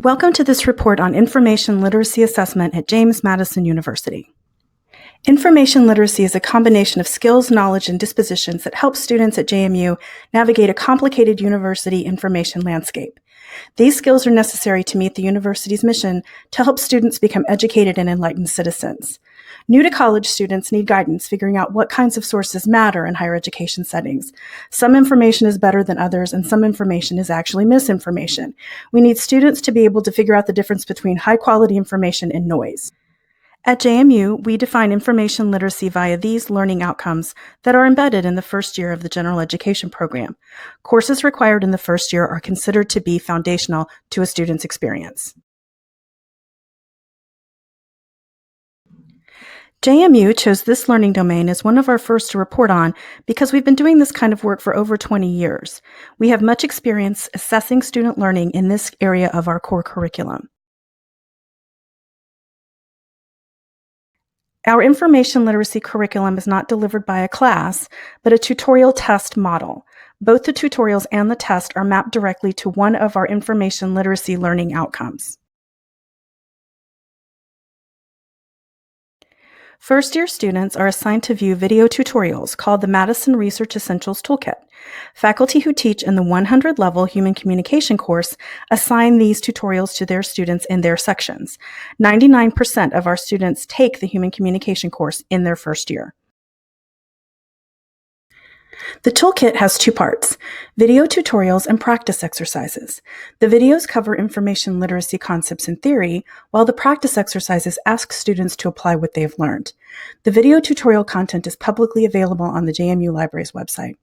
Welcome to this report on information literacy assessment at James Madison University. Information literacy is a combination of skills, knowledge, and dispositions that help students at JMU navigate a complicated university information landscape. These skills are necessary to meet the university's mission to help students become educated and enlightened citizens. New to college students need guidance figuring out what kinds of sources matter in higher education settings. Some information is better than others, and some information is actually misinformation. We need students to be able to figure out the difference between high-quality information and noise. At JMU, we define information literacy via these learning outcomes that are embedded in the first year of the general education program. Courses required in the first year are considered to be foundational to a student's experience. JMU chose this learning domain as one of our first to report on because we've been doing this kind of work for over 20 years. We have much experience assessing student learning in this area of our core curriculum. Our information literacy curriculum is not delivered by a class, but a tutorial test model. Both the tutorials and the test are mapped directly to one of our information literacy learning outcomes. First-year students are assigned to view video tutorials called the Madison Research Essentials Toolkit. Faculty who teach in the 100-level Human Communication course assign these tutorials to their students in their sections. 99% of our students take the Human Communication course in their first year. The toolkit has two parts: video tutorials and practice exercises. The videos cover information literacy concepts in theory, while the practice exercises ask students to apply what they have learned. The video tutorial content is publicly available on the JMU Library's website.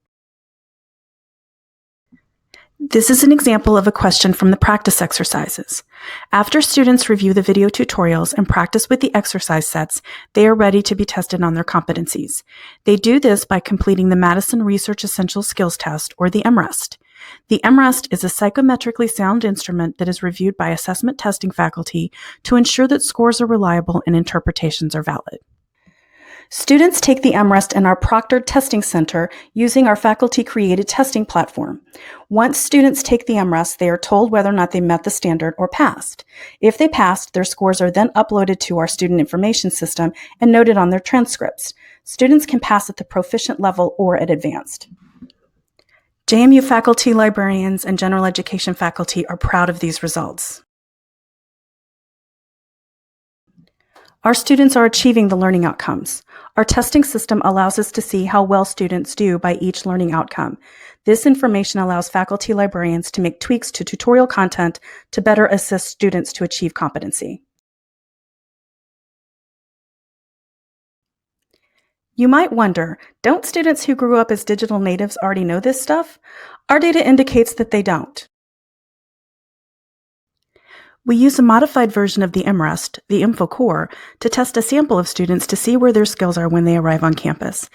This is an example of a question from the practice exercises. After students review the video tutorials and practice with the exercise sets, they are ready to be tested on their competencies. They do this by completing the Madison Research Essential Skills Test, or the MREST. The MREST is a psychometrically sound instrument that is reviewed by assessment testing faculty to ensure that scores are reliable and interpretations are valid. Students take the MREST in our proctored testing center using our faculty-created testing platform. Once students take the MREST, they are told whether or not they met the standard or passed. If they passed, their scores are then uploaded to our student information system and noted on their transcripts. Students can pass at the proficient level or at advanced. JMU faculty, librarians, and general education faculty are proud of these results. Our students are achieving the learning outcomes. Our testing system allows us to see how well students do by each learning outcome. This information allows faculty librarians to make tweaks to tutorial content to better assist students to achieve competency. You might wonder, don't students who grew up as digital natives already know this stuff? Our data indicates that they don't. We use a modified version of the MREST, the Info Core, to test a sample of students to see where their skills are when they arrive on campus.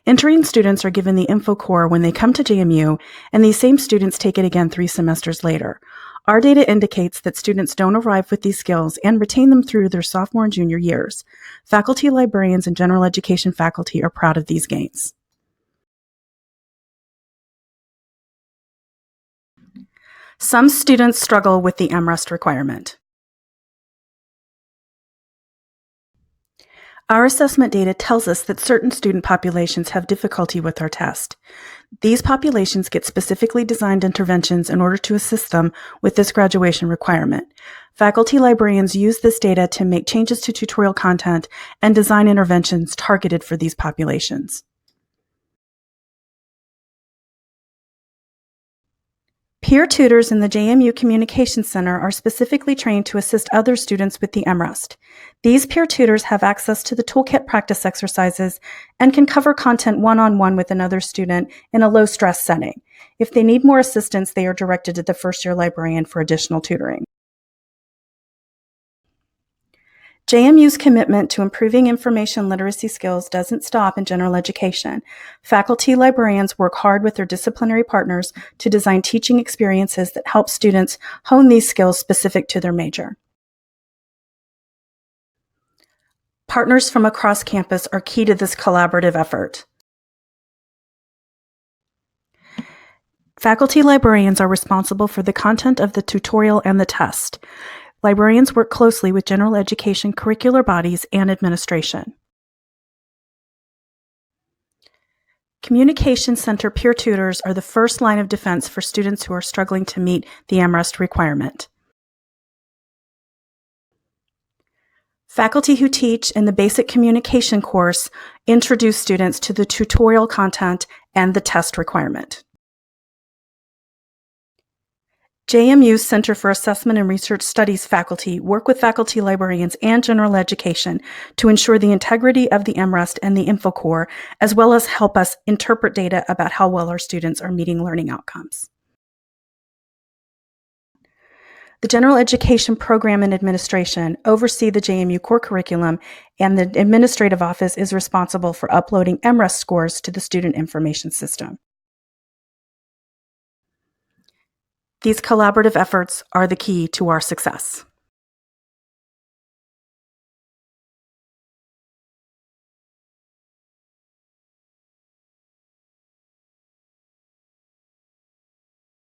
Entering students are given the Info Core when they come to JMU, and these same students take it again 3 semesters later. Our data indicates that students don't arrive with these skills and retain them through their sophomore and junior years. Faculty, librarians, and general education faculty are proud of these gains. Some students struggle with the MREST requirement. Our assessment data tells us that certain student populations have difficulty with our test. These populations get specifically designed interventions in order to assist them with this graduation requirement. Faculty librarians use this data to make changes to tutorial content and design interventions targeted for these populations. Peer tutors in the JMU Communication Center are specifically trained to assist other students with the MREST. These peer tutors have access to the toolkit practice exercises and can cover content one-on-one with another student in a low-stress setting. If they need more assistance, they are directed to the first-year librarian for additional tutoring. JMU's commitment to improving information literacy skills doesn't stop in general education. Faculty librarians work hard with their disciplinary partners to design teaching experiences that help students hone these skills specific to their major. Partners from across campus are key to this collaborative effort. Faculty librarians are responsible for the content of the tutorial and the test. Librarians work closely with general education curricular bodies and administration. Communication Center peer tutors are the first line of defense for students who are struggling to meet the AmRest requirement. Faculty who teach in the Basic Communication course introduce students to the tutorial content and the test requirement. JMU's Center for Assessment and Research Studies faculty work with faculty librarians and general education to ensure the integrity of the AmRest and the InfoCore, as well as help us interpret data about how well our students are meeting learning outcomes. The General Education Program and Administration oversee the JMU core curriculum, and the administrative office is responsible for uploading AmRest scores to the Student Information System. These collaborative efforts are the key to our success.